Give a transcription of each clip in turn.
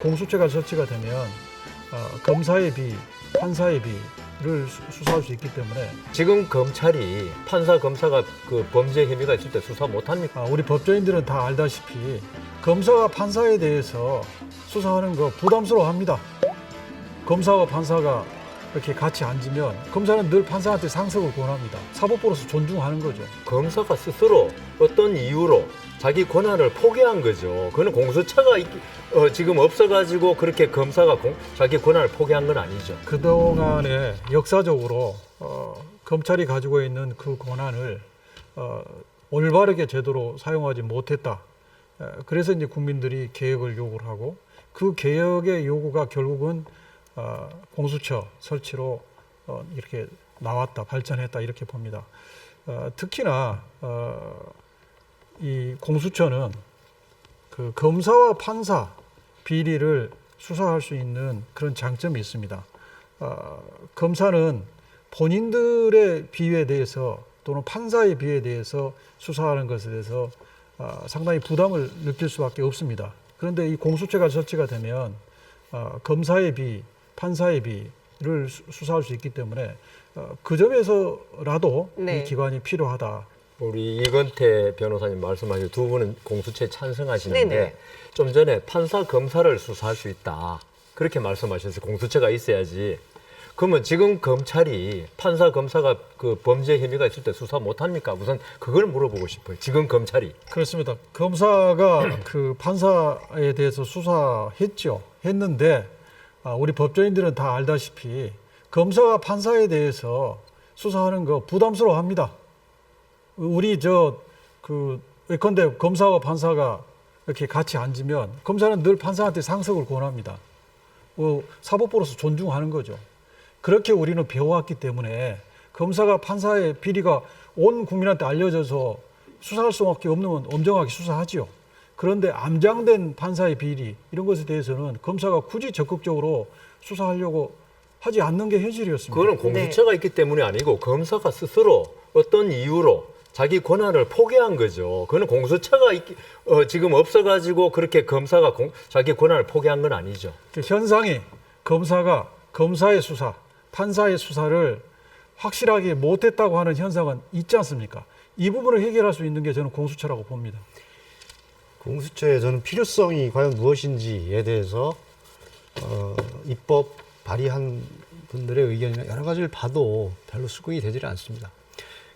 공수처가 설치가 되면 검사의 비, 판사의 비를 수사할 수 있기 때문에 지금 검찰이 판사, 검사가 그 범죄 혐의가 있을 때 수사 못합니까? 우리 법조인들은 다 알다시피 검사와 판사에 대해서 수사하는 거 부담스러워합니다. 검사와 판사가 이렇게 같이 앉으면 검사는 늘 판사한테 상석을 권합니다. 사법부로서 존중하는 거죠. 검사가 스스로 어떤 이유로 자기 권한을 포기한 거죠. 그거는 공수처가 지금 없어가지고 그렇게 검사가 자기 권한을 포기한 건 아니죠. 그동안에 역사적으로 검찰이 가지고 있는 그 권한을 올바르게 제대로 사용하지 못했다. 그래서 이제 국민들이 개혁을 요구를 하고 그 개혁의 요구가 결국은 공수처 설치로 이렇게 나왔다, 발전했다 이렇게 봅니다. 특히나 이 공수처는 그 검사와 판사 비리를 수사할 수 있는 그런 장점이 있습니다. 검사는 본인들의 비위에 대해서 또는 판사의 비위에 대해서 수사하는 것에 대해서 상당히 부담을 느낄 수밖에 없습니다. 그런데 이 공수처가 설치가 되면 검사의 비, 판사의 비를 수사할 수 있기 때문에 그 점에서라도 네. 이 기관이 필요하다. 우리 이건태 변호사님 말씀하신 두 분은 공수처에 찬성하시는데 네네. 좀 전에 판사, 검사를 수사할 수 있다. 그렇게 말씀하셔서 공수처가 있어야지. 그러면 지금 검찰이 판사, 검사가 그 범죄 혐의가 있을 때 수사 못합니까? 우선 그걸 물어보고 싶어요. 지금 검찰이. 그렇습니다. 검사가 그 판사에 대해서 수사했죠. 했는데 우리 법조인들은 다 알다시피 검사와 판사에 대해서 수사하는 거 부담스러워합니다. 우리 예컨대 검사와 판사가 이렇게 같이 앉으면 검사는 늘 판사한테 상석을 권합니다. 사법부로서 존중하는 거죠. 그렇게 우리는 배워왔기 때문에 검사가 판사의 비리가 온 국민한테 알려져서 수사할 수밖에 없는 건 엄정하게 수사하지요. 그런데 암장된 판사의 비리 이런 것에 대해서는 검사가 굳이 적극적으로 수사하려고 하지 않는 게 현실이었습니다. 그거는 공수처가 있기 때문이 아니고 검사가 스스로 어떤 이유로 자기 권한을 포기한 거죠. 그거는 공수처가 지금 없어가지고 그렇게 검사가 자기 권한을 포기한 건 아니죠. 그 현상이 검사가 검사의 수사, 판사의 수사를 확실하게 못했다고 하는 현상은 있지 않습니까? 이 부분을 해결할 수 있는 게 저는 공수처라고 봅니다. 공수처의 저는 필요성이 과연 무엇인지에 대해서 입법 발의한 분들의 의견이나 여러 가지를 봐도 별로 수긍이 되질 않습니다.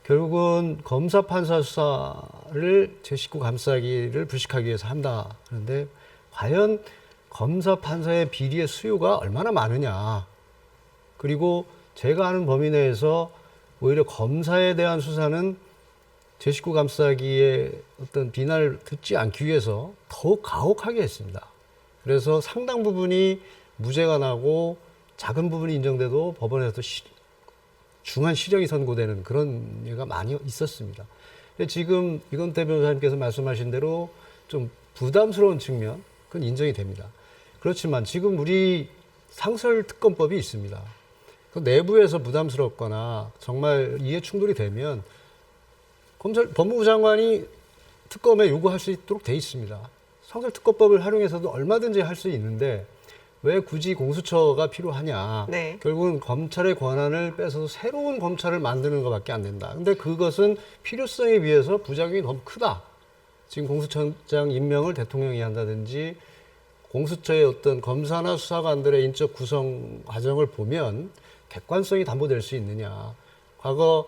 결국은 검사 판사 수사를 제 식구 감싸기를 불식하기 위해서 한다. 그런데 과연 검사 판사의 비리의 수요가 얼마나 많으냐. 그리고 제가 아는 범위 내에서 오히려 검사에 대한 수사는 제 식구 감싸기의 어떤 비난을 듣지 않기 위해서 더욱 가혹하게 했습니다. 그래서 상당 부분이 무죄가 나고 작은 부분이 인정돼도 법원에서 중한 실형이 선고되는 그런 예가 많이 있었습니다. 지금 이건태 변호사님께서 말씀하신 대로 좀 부담스러운 측면, 그건 인정이 됩니다. 그렇지만 지금 우리 상설특검법이 있습니다. 그 내부에서 부담스럽거나 정말 이해 충돌이 되면 법무부 장관이 특검에 요구할 수 있도록 돼 있습니다. 상설특검법을 활용해서도 얼마든지 할 수 있는데 왜 굳이 공수처가 필요하냐. 네. 결국은 검찰의 권한을 뺏어서 새로운 검찰을 만드는 것밖에 안 된다. 근데 그것은 필요성에 비해서 부작용이 너무 크다. 지금 공수처장 임명을 대통령이 한다든지 공수처의 어떤 검사나 수사관들의 인적 구성 과정을 보면 객관성이 담보될 수 있느냐. 과거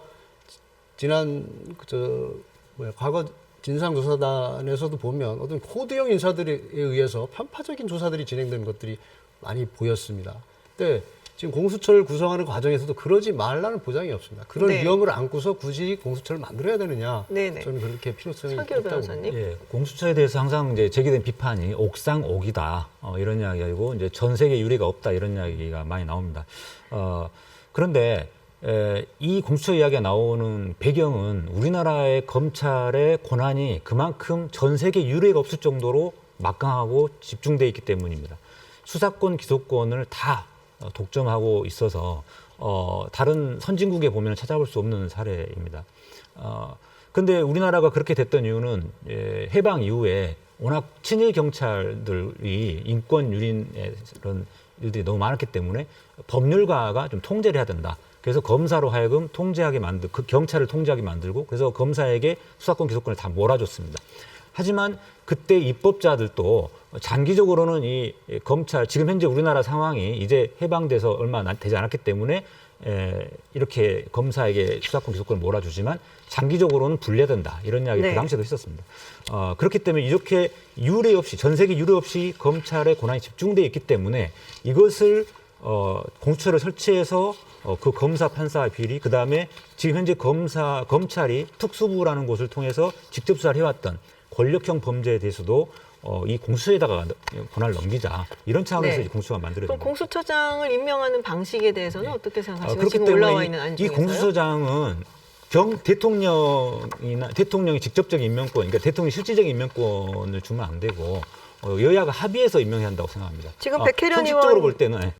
진상조사단에서도 보면 어떤 코드형 인사들에 의해서 편파적인 조사들이 진행된 것들이 많이 보였습니다. 근데 지금 공수처를 구성하는 과정에서도 그러지 말라는 보장이 없습니다. 그런 네. 위험을 안고서 굳이 공수처를 만들어야 되느냐. 네네. 저는 그렇게 필요성이 서기호 있다고 봅니다. 변호사님. 예, 공수처에 대해서 항상 이제 제기된 비판이 옥상옥이다 이런 이야기하고 이제 전 세계 유례가 없다 이런 이야기가 많이 나옵니다. 그런데 이 공수처 이야기가 나오는 배경은 우리나라의 검찰의 권한이 그만큼 전 세계 유례가 없을 정도로 막강하고 집중돼 있기 때문입니다. 수사권, 기소권을 다 독점하고 있어서 다른 선진국에 보면 찾아볼 수 없는 사례입니다. 근데 우리나라가 그렇게 됐던 이유는 해방 이후에 워낙 친일 경찰들이 인권 유린의 이런 일들이 너무 많았기 때문에 법률가가 좀 통제를 해야 된다. 그래서 검사로 하여금 통제하게 그 경찰을 통제하게 만들고 그래서 검사에게 수사권 기소권을 다 몰아줬습니다. 하지만 그때 입법자들도 장기적으로는 이 검찰 지금 현재 우리나라 상황이 이제 해방돼서 얼마 되지 않았기 때문에 이렇게 검사에게 수사권 기소권을 몰아주지만 장기적으로는 분리된다 이런 이야기 네. 그 당시에도 있었습니다. 그렇기 때문에 이렇게 유례 없이 전 세계 유례 없이 검찰의 권한이 집중돼 있기 때문에 이것을 공수처를 설치해서 그 검사 판사 비리 그다음에 지금 현재 검찰이 특수부라는 곳을 통해서 직접 수사를 해왔던 권력형 범죄에 대해서도 이 공수처에다가 권한을 넘기자 이런 차원에서 네. 이 공수처가 만들어진 그럼 겁니다. 공수처장을 임명하는 방식에 대해서는 어떻게 생각하시나요? 그렇기 지금 때문에 올라와 있는 안 이 중에서요? 공수처장은 대통령의 직접적인 임명권, 그러니까 대통령 실질적인 임명권을 주면 안 되고 여야가 합의해서 임명해야 한다고 생각합니다. 지금 백혜련 형식적으로 의원 볼 때는